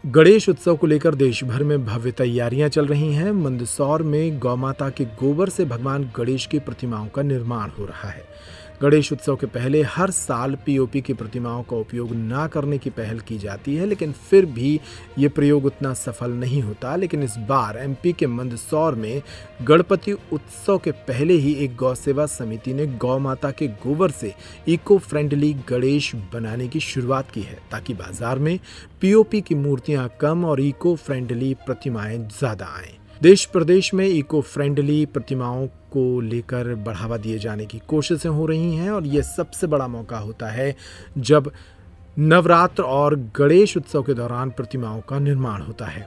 गणेश उत्सव को लेकर देश भर में भव्य तैयारियां चल रही हैं। मंदसौर में गौमाता के गोबर से भगवान गणेश की प्रतिमाओं का निर्माण हो रहा है। गणेश उत्सव के पहले हर साल पीओपी की प्रतिमाओं का उपयोग न करने की पहल की जाती है, लेकिन फिर भी ये प्रयोग उतना सफल नहीं होता। लेकिन इस बार एमपी के मंदसौर में गणपति उत्सव के पहले ही एक गौ सेवा समिति ने गौ माता के गोबर से इको फ्रेंडली गणेश बनाने की शुरुआत की है, ताकि बाजार में पीओपी की मूर्तियां कम और इको फ्रेंडली प्रतिमाएं ज्यादा आएं। देश प्रदेश में इको फ्रेंडली प्रतिमाओं को लेकर बढ़ावा दिए जाने की कोशिशें हो रही हैं और ये सबसे बड़ा मौका होता है जब नवरात्र और गणेश उत्सव के दौरान प्रतिमाओं का निर्माण होता है।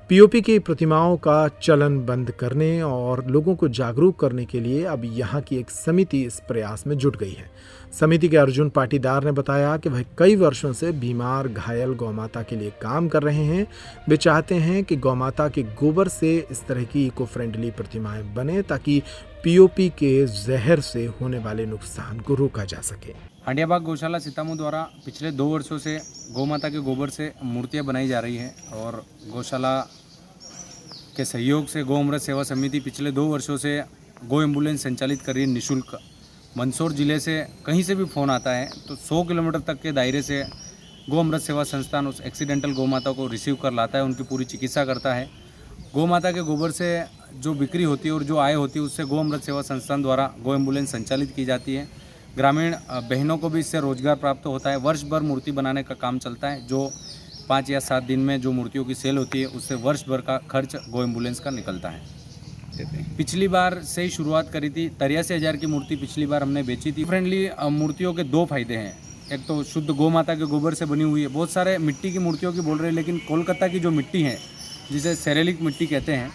पीओपी की प्रतिमाओं का चलन बंद करने और लोगों को जागरूक करने के लिए अब यहाँ की एक समिति इस प्रयास में जुट गई है। समिति के अर्जुन पाटीदार ने बताया कि वह कई वर्षों से बीमार घायल गौमाता के लिए काम कर रहे हैं। वे चाहते हैं कि गौमाता के गोबर से इस तरह की इको फ्रेंडली प्रतिमाएं बने, ताकि पीओपी के जहर से होने वाले नुकसान को रोका जा सके। हांडियाबाग गौशाला सीतामऊ द्वारा पिछले 2 वर्षों से गौमाता के गोबर से मूर्तियां बनाई जा रही हैं और गौशाला के सहयोग से गौ अमृत सेवा समिति पिछले 2 वर्षों से गौ एम्बुलेंस संचालित कर रही है निःशुल्क। मंदसौर जिले से कहीं से भी फ़ोन आता है तो 100 किलोमीटर तक के दायरे से गौ अमृत सेवा संस्थान उस एक्सीडेंटल गौ माता को रिसीव कर लाता है, उनकी पूरी चिकित्सा करता है। गौ माता के गोबर से जो बिक्री होती है और जो आय होती है उससे गौ अमृत सेवा संस्थान द्वारा गौ एम्बुलेंस संचालित की जाती है। ग्रामीण बहनों को भी इससे रोजगार प्राप्त होता है। वर्ष भर मूर्ति बनाने का काम चलता है। जो 5 या 7 दिन में जो मूर्तियों की सेल होती है उससे वर्ष भर का खर्च गौ एम्बुलेंस का निकलता है। पिछली बार से ही शुरुआत करी थी। 83,000 की मूर्ति पिछली बार हमने बेची थी। फ्रेंडली मूर्तियों के 2 फायदे हैं। एक तो शुद्ध गौ माता के गोबर से बनी हुई है। बहुत सारे मिट्टी की मूर्तियों की बोल रहे हैं, लेकिन कोलकाता की जो मिट्टी है जिसे सेरेलिक मिट्टी कहते हैं,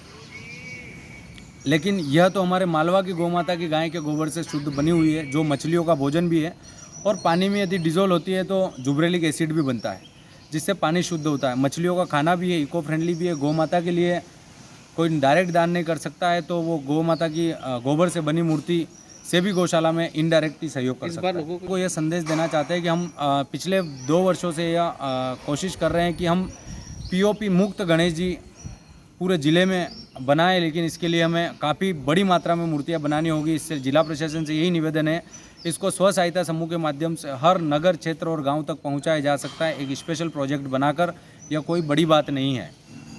लेकिन यह तो हमारे मालवा की गौ माता की गाय के गोबर से शुद्ध बनी हुई है, जो मछलियों का भोजन भी है। और पानी में यदि डिजोल्व होती है तो जुबरेलिक एसिड भी बनता है, जिससे पानी शुद्ध होता है। मछलियों का खाना भी है, इको फ्रेंडली भी है। गौ माता के लिए कोई डायरेक्ट दान नहीं कर सकता है, तो वो गौ माता की गोबर से बनी मूर्ति से भी गौशाला में इनडायरेक्टली सहयोग कर सकता है। लोगों को यह संदेश देना चाहते हैं कि हम पिछले 2 वर्षों से यह कोशिश कर रहे हैं कि हम पीओपी मुक्त गणेश जी पूरे ज़िले में बनाएं, लेकिन इसके लिए हमें काफ़ी बड़ी मात्रा में मूर्तियां बनानी होगी। इससे जिला प्रशासन से यही निवेदन है, इसको स्व सहायता समूह के माध्यम से हर नगर क्षेत्र और गांव तक पहुंचाया जा सकता है, एक स्पेशल प्रोजेक्ट बनाकर। यह कोई बड़ी बात नहीं है।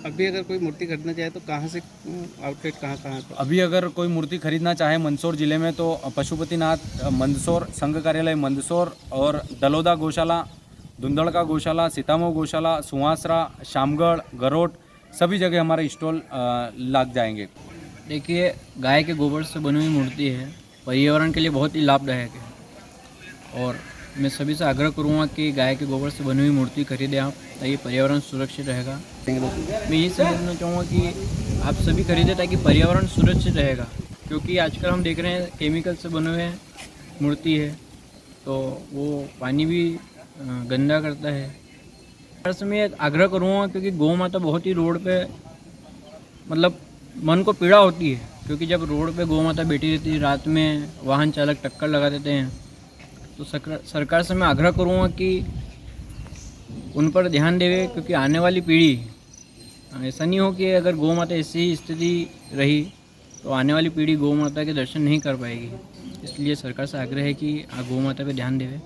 अभी अगर कोई मूर्ति खरीदना चाहे तो कहाँ से आउटलेट कहाँ पर? अभी अगर कोई मूर्ति खरीदना चाहे मंदसौर जिले में तो पशुपतिनाथ मंदसौर संघ कार्यालय मंदसौर और दलोदा गौशाला, धुंधड़का गौशाला, सीतामऊ गौशाला, सुहासरा, शामगढ़, गरोट सभी जगह हमारे स्टॉल लग जाएंगे। देखिए, गाय के गोबर से बनी हुई मूर्ति है, पर्यावरण के लिए बहुत ही लाभदायक है और मैं सभी से आग्रह करूँगा कि गाय के गोबर से बनी हुई मूर्ति खरीदें आप, ताकि पर्यावरण सुरक्षित रहेगा। मैं यही समझना देना चाहूँगा कि आप सभी खरीदें ताकि पर्यावरण सुरक्षित रहेगा, क्योंकि आजकल हम देख रहे हैं केमिकल से बने हुए मूर्ति है तो वो पानी भी गंदा करता है। हर मैं आग्रह करूँगा क्योंकि गौ माता बहुत ही रोड पे मतलब मन को पीड़ा होती है, क्योंकि जब रोड पे गौ माता बैठी रहती है, रात में वाहन चालक टक्कर लगा देते हैं, तो सरकार से मैं आग्रह करूँगा कि उन पर ध्यान देवे, क्योंकि आने वाली पीढ़ी ऐसा नहीं हो कि अगर गौ माता ऐसी ही स्थिति रही तो आने वाली पीढ़ी गौ माता के दर्शन नहीं कर पाएगी। इसलिए सरकार से आग्रह है कि गौ माता पे ध्यान देवे।